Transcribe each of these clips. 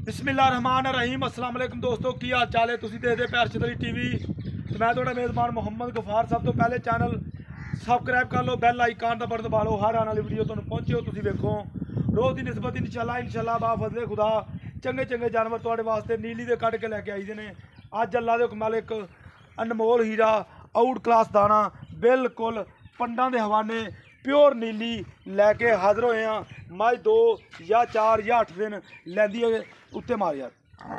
बिस्मिल्लाहिर्रहमानिर्रहीम अस्सलाम वालेकुम दोस्तों की हाल चाल है। तुसीं देखदे पे अर्शद अली टीवी ते मैं तुहाडा मेज़बान मोहम्मद गफार। सब तो पहले चैनल सबसक्राइब कर लो, बैल आइकन दा बटन दबा लो, हर आने वाली वीडियो तुहानूं पहुंचे हो तुसीं वेखो। रोज़ की निस्बत इंशाल्लाह बा फजले खुदा चंगे चंगे जानवर तुहाडे वास्ते नीली दे कढ के लैके आई दे ने। अज अल्लाह दे हुक्म नाल एक अनमोल हीरा आउट क्लास दाना बिल्कुल पंडां दे हवाने प्योर नीली लैके हाज़र होए हैं। मझ 2 या 4 या 8 दिन लैंदी है उत्ते मार यार।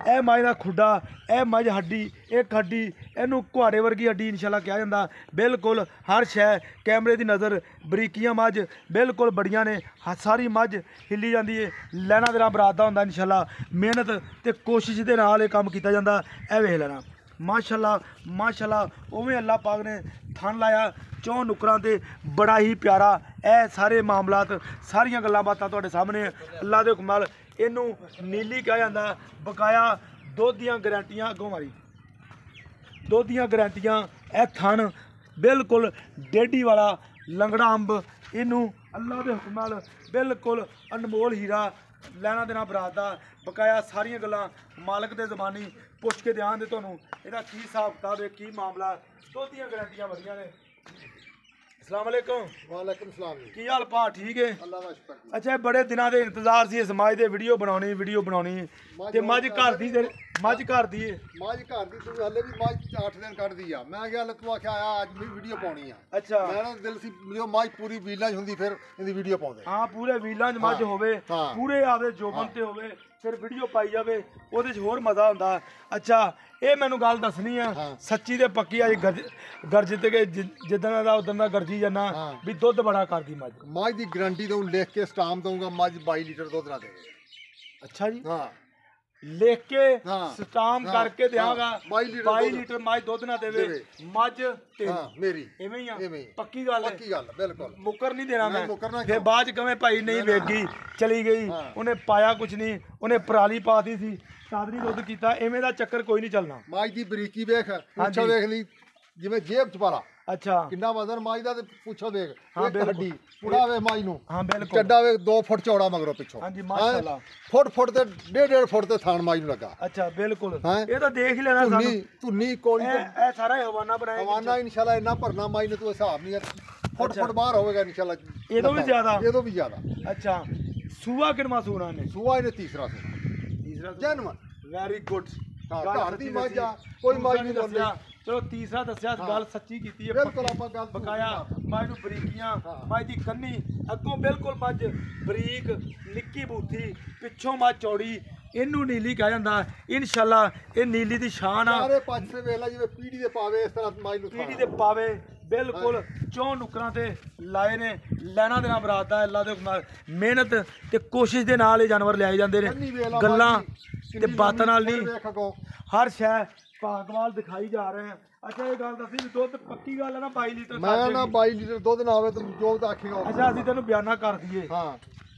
ए मझ का खुड्डा, ए मझ हड्डी, एक हड्डी इनू कुहाड़े वर्गी हड्डी इंशाल्लाह कहा जाता। बिल्कुल हर शै कैमरे की नज़र, बरीकियां मझ बिल्कुल बड़ियां ने, सारी मझ हिली जाती है। लैना देना बरात दा हुंदा इंशाल्लाह। मेहनत ते कोशिश दे नाल काम किया जाता। ए वेख लेना माशाल्लाह माशाल्लाह उवें अल्लाह पाक ने थन लाया चौं नुकरां ते बड़ा ही प्यारा। ए सारे मामलात सारियां गल्लां बातां तुहाडे सामने अल्लाह दे हुक्म नाल इनू नीली कहा जाता। बकाया दुध दियां गारंटियां अगों मारी दुध दियां गारंटियां। ए थन बिल्कुल डेढ़ी वाला लंगड़ा अंब इनू अल्लाह दे हुक्म नाल बिल्कुल अनमोल हीरा लैना देना बरात दा। बकाया सारियां गल्लां मालक दे ज़बानी पुछ के ध्यान दे तुहानूं इहदा की हिसाब किताब है, की मामला। दुध दियां गारंटियां बड़ियां ने। अस्सलाम वालेकुम। वालेकुम सलाम जी। की हाल भा ठीक है? अल्लाह दा शुक्र जी। अच्छा बड़े दिनों के इंतजार से समाज के वीडियो बनानी ते मझ घर दी मझ घर दी मझ घर दी तू हले भी मझ 8 दिन कट दी आ। मैं क्या तू आख्या आया अज भी वीडियो पाउणी आ। अच्छा मेरा दिल सी जो मझ पूरी वीलां च हुंदी फिर इंदी वीडियो पाउंदे। हाँ पूरे वीलां च मझ होवे, हाँ। पूरे आवे जोबन ते होवे, फिर वीडियो पाई जावे, ओहदे च होर मजा हुंदा। अच्छा ये मैनू गल दसनी है हाँ। सच्ची ते पक्की अज गरज के जिदन दा उदन दा गरजी जाना हाँ। भी दुध बड़ा करदी मझ। मझ दी गारंटी दूं, लिख के स्टाम्प दूंगा मझ 22 लीटर दुध ना देवे। अच्छा जी हां लिख के हाँ। स्टाम्प हाँ। करके देंगा। हाँ। 22 लीटर मझ दुध ना देवे मझ तेरी। हां मेरी इवें ही आ इवें ही। पक्की गल है, पक्की गल बिल्कुल मुकर नहीं देना नहीं, मैं। मुकरना फिर क्यों? बाद च कमें भाई नहीं वेच गई चली गई, हाँ। उन्हें पाया कुछ नहीं, उन्हें पराली पाती थी चादरी दुध किया, इवें दा चक्कर कोई नहीं चलना। मझ दी बरीकी वेख, हाँ पुछो जी। वेख ली जिवें जेब च पाला अच्छा किन्ना वजन मझ दा ते पुछो देख। हाँ, एक बिल्कुल। हड्डी पुड़ा वे मझ नूं। हाँ बिल्कुल चड्डा वे 2 फुट चौड़ा मगरों पिछों। हाँ जी माशाल्लाह। फुट ते 1.5 फुट ते थान मझ नूं लगा। अच्छा बिल्कुल हाँ। ये तो देख ही लेना सानू। धुन्नी कोली ए सारा ही हवाना बनाया हवाना इंशाल्लाह इन्ना भरना मझ ने तू हिसाब नहीं है। फुट अच्छा। बाहर होवेगा इंशाल्लाह। ये तो भी ज्यादा। ये तो भी ज्यादा। अच्छा सूआ कितना सूना ने? सुआ इन्हें तीसरा से तीसरा जन्म वेरी गुड। हाँ, घर दी मझ आ, कोई मझ नहीं बोलदी। चलो तीसरा दसिया हाँ। गल सच्ची की है। बिल्कुल आपां गल बकाया मझ नूं बरीकियां हाँ। मझ दी कन्नी अगों बिल्कुल मझ बरीक निक्की बूथी पिछों मझ चौड़ी इनू नीली कहा जाता। इंशाल्लाह ये नीली दी शान आ। सारे पासे वेला जिवें पीढ़ी दे पावे इस तरह मझ नूं पीढ़ी दे पावे बिल्कुल चौं नुकरां ते लाए ने। लैना देना बरात दा अल्लाह दे हुक्म नाल मेहनत ते कोशिश दे नाल ये जानवर लिआए जांदे ने। कन्नी वेला गल्लां मझ ते बातां नाल नहीं, वेख अगों हर शै पाकवाल दिखाई जा रहे हैं। अच्छा ये गल दसी दुध पक्की गल है ना 22 लीटर मैं ना 22 लीटर दुध ना आवे तो जो तो आखेगा। अच्छा असं तेन बयाना कर दईए हाँ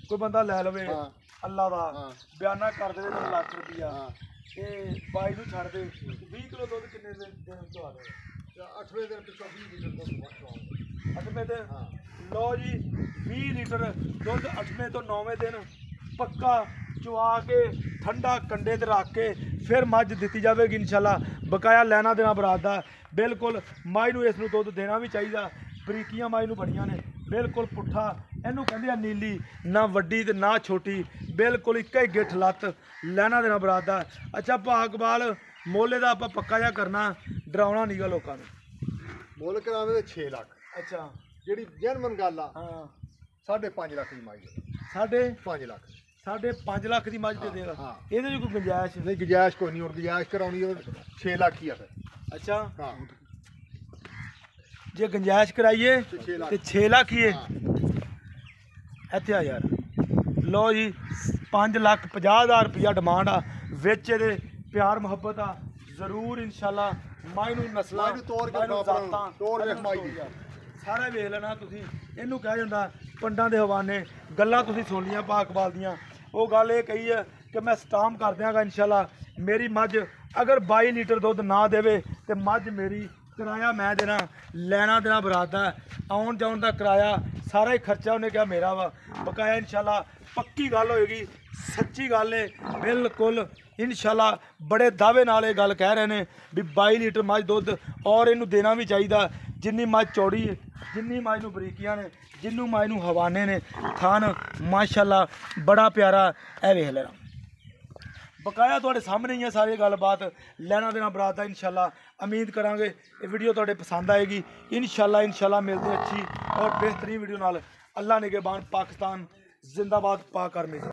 कोई बंदा लै लवे हाँ। अल्लाह का हाँ। बयाना कर दे तेन लाख रुपया हाँ। ते 22 नूं छड़ दे 20 किलो दुध किन्ने दिन तो आ रहे 8वें दिन पिछों 20 लीटर दुध वटो। 8वें दिन हाँ। लो जी 20 लीटर दुध 8वें तो 9वें दिन पक्का चुआ के ठंडा कंडे ते रख के फिर मझ दी जाएगी इंशाल्लाह। बकाया लैना देना बरात दा बिल्कुल। मझ नूं इस नूं दुध देना भी चाहिए। बरीकियां मझ नूं बड़ियां ने बिल्कुल पुट्ठा इनू कहंदे आ नीली, ना वड्डी ते ना छोटी, बिल्कुल एक ही गिठ लत्त लैना देना बरात दा। अच्छा भागवाल मोले दा आपां पक्का जा करना, डराउणा नहीं गा लोकां नूं। मुੱਲ करावे ते 6 ਲੱਖ। अच्छा ਜਿਹੜੀ ਜਨਮਨ ਗੱਲ ਆ हाँ 5.5 ਲੱਖ ਦੀ ਮਾਈ साढ़े 5 ਲੱਖ। 5.5 लाख की मझ दे देगा हाँ। ਇਹਦੇ ਚ ਕੋਈ ਗੁੰਜਾਇਸ਼? ਨਹੀਂ ਗੁਜਾਇਸ਼ ਕੋਈ ਨਹੀਂ ਹੁਣ ਗੁਜਾਇਸ਼ ਕਰਾਉਣੀ ਉਹ 6 ਲੱਖ ਹੀ ਆ ਫਿਰ। अच्छा ਹਾਂ ਜੇ ਗੁੰਜਾਇਸ਼ ਕਰਾਈਏ ਤੇ 6 ਲੱਖ। ਤੇ 6 ਲੱਖ ਹੀ ਹੈ। ਹਾਂ। ਇੱਥੇ ਆ ਯਾਰ ਲੋ ਜੀ 5,50,000 रुपया डिमांड आ। विच ਇਹਦੇ प्यार मुहब्बत आ ਜ਼ਰੂਰ इंशाल्लाह। ਮਾਈ ਨੂੰ ਨਸਲਾਂ ਮਾਈ ਨੂੰ ਤੋੜ ਕੇ ਮਾਈ ਨੂੰ ਖਾ ਜ਼ਾਤਾਂ, ਤੋੜ ਵੇਖ ਮਾਈ ਦੀ। ਸਾਰਾ ਵੇਖ ਲੈਣਾ ਤੁਸੀਂ। ਇਹਨੂੰ ਕਿਹਾ ਜਾਂਦਾ ਪੰਡਾਂ ਦੇ ਹਵਾਨੇ ਗੱਲਾਂ ਤੁਸੀਂ ਸੁਣ ਲੀਆਂ ਪਾਕਵਾਲ ਦੀਆਂ। ਉਹ ਗੱਲ ਇਹ ਕਹੀ ਹੈ ਕਿ ਮੈਂ ਸਟਾਮ ਕਰ ਦਿਆਂਗਾ ਇੰਸ਼ਾਅੱਲਾ। ਮੇਰੀ ਮੱਝ ਅਗਰ 22 ਲੀਟਰ ਦੁੱਧ ਨਾ ਦੇਵੇ ਤੇ ਮੱਝ ਮੇਰੀ किराया मैं देना, लैना देना बरात दा, आउन जाउन दा किराया सारा ही खर्चा उन्हें क्या मेरा वा। बकाया इंशाल्लाह पक्की गल होएगी ਸੱਚੀ ਗੱਲ ਹੈ ਬਿਲਕੁਲ ਇਨਸ਼ਾਅੱਲਾ ਬੜੇ ਦਾਅਵੇ ਨਾਲ ਇਹ ਗੱਲ ਕਹਿ ਰਹੇ ਨੇ ਵੀ 22 ਲੀਟਰ ਮੱਝ ਦੁੱਧ ਔਰ ਇਹਨੂੰ ਦੇਣਾ ਵੀ ਚਾਹੀਦਾ ਜਿੰਨੀ ਮੱਝ ਚੌੜੀ ਹੈ ਜਿੰਨੀ ਮੱਝ ਨੂੰ ਬਰੀਕੀਆਂ ਨੇ ਜਿੰਨੂੰ ਮੱਝ ਨੂੰ ਹਵਾਨੇ ਨੇ ਥਣ ਮਾਸ਼ਾਅੱਲਾ ਬੜਾ ਪਿਆਰਾ ਇਹ ਵੇਖ ਲੈਣਾ ਬਕਾਇਆ ਤੁਹਾਡੇ ਸਾਹਮਣੇ ਹੀ ਹੈ ਸਾਰੀ ਗੱਲਬਾਤ ਲੈਣਾ ਦੇਣਾ ਬਰਾਤ ਦਾ ਇਨਸ਼ਾਅੱਲਾ ਉਮੀਦ ਕਰਾਂਗੇ ਇਹ ਵੀਡੀਓ ਤੁਹਾਡੇ ਪਸੰਦ ਆਏਗੀ ਇਨਸ਼ਾਅੱਲਾ ਮਿਲਦੇ ਅੱਛੀ ਔਰ बेहतरीन वीडियो नाल अल्लाह निगहबान पाकिस्तान जिंदाबाद पाक आर्मी।